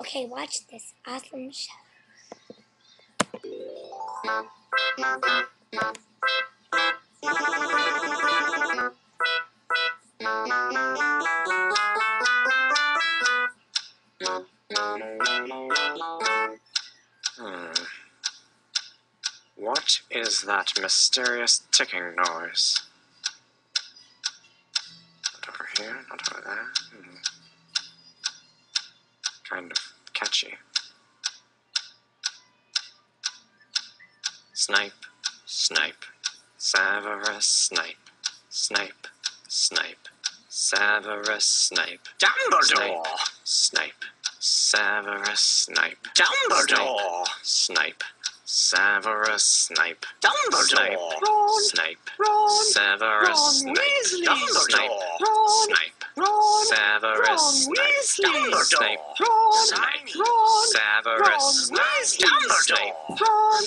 Okay, watch this awesome show. What is that mysterious ticking noise? Not over here, not over there. Kind of catchy. Snipe, snipe, Severus Snape, Snape, Snape, Severus Snape, Dumbledore! Snape, Severus Snape, Dumbledore! Snape, Severus Snape, Dumbledore! Snape, Ron! Severus Ron Snape, Weasley! Dumbledore! Ron! Snape, Ron! Severus Ron Snape, Weasley! Snape, Ron! Snape, Ron! Severus Snape, Dumbledore! Ron,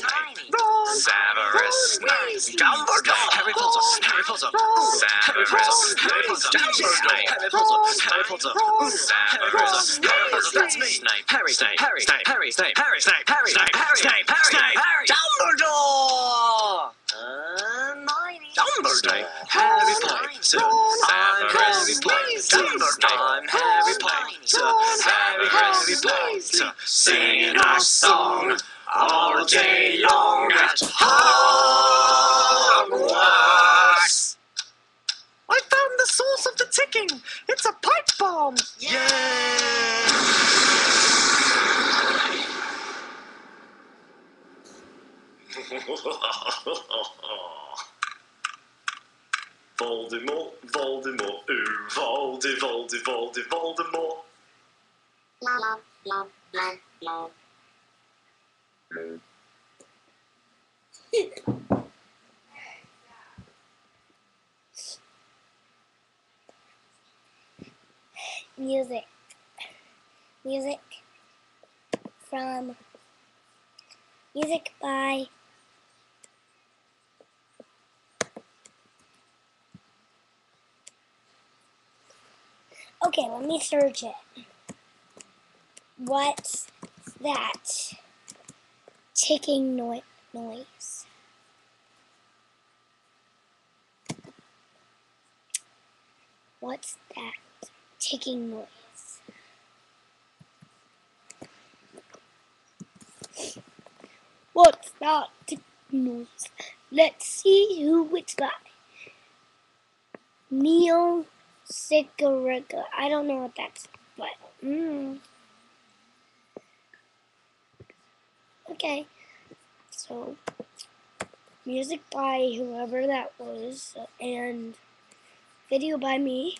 Ron! Severus Snape, Dumbledore! Harry Potter, Harry Potter, Severus Snape, Dumbledore! Harry Potter, Harry Potter, Severus Snape, that's me. Snape, Harry, Snape, Harry, Snape, Harry, Snape, Harry, Snape, Harry, Snape, Harry, Snape, Harry, Snape, Harry, Snape, Dumbledore! Snape, Dumbledore! Harry Potter, I'm Severus Harry Snape, Potter. I'm Harry Potter, Severus Snape, singing our song all day long at Hogwarts. I found the source of the ticking. It's a pipe bomb. Voldemort, Voldemort, ooh, Voldemort. Music from music by okay, let me search it. What's that ticking noise? What's that ticking noise? What's that ticking noise? Let's see who it's by. Neil Sigariga. I don't know what that's, but okay. So music by whoever that was, and video by me.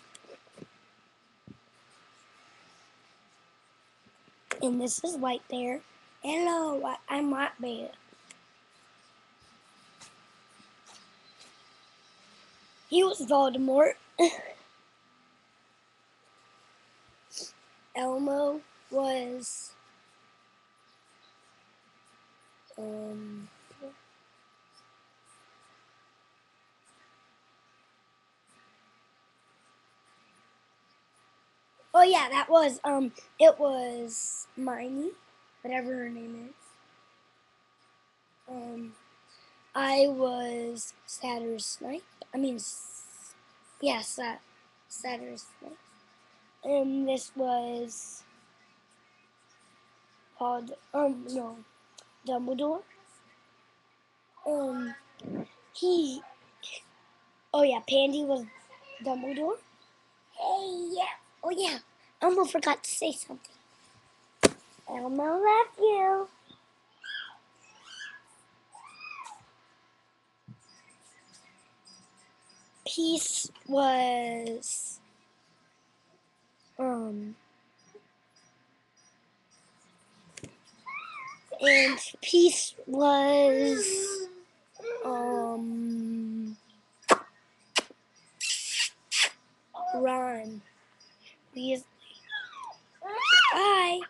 And this is White Bear. Hello, I'm White Bear. He was Voldemort. Elmo was oh yeah, that was it was Miney, whatever her name is. I was Saturn's Snipe. Saturn's Snipe. And this was called Dumbledore. Pandy was Dumbledore. Hey, yeah. Oh yeah, Elmo forgot to say something. Elmo love you. Peace was and Peace was Ron Weasley. Bye.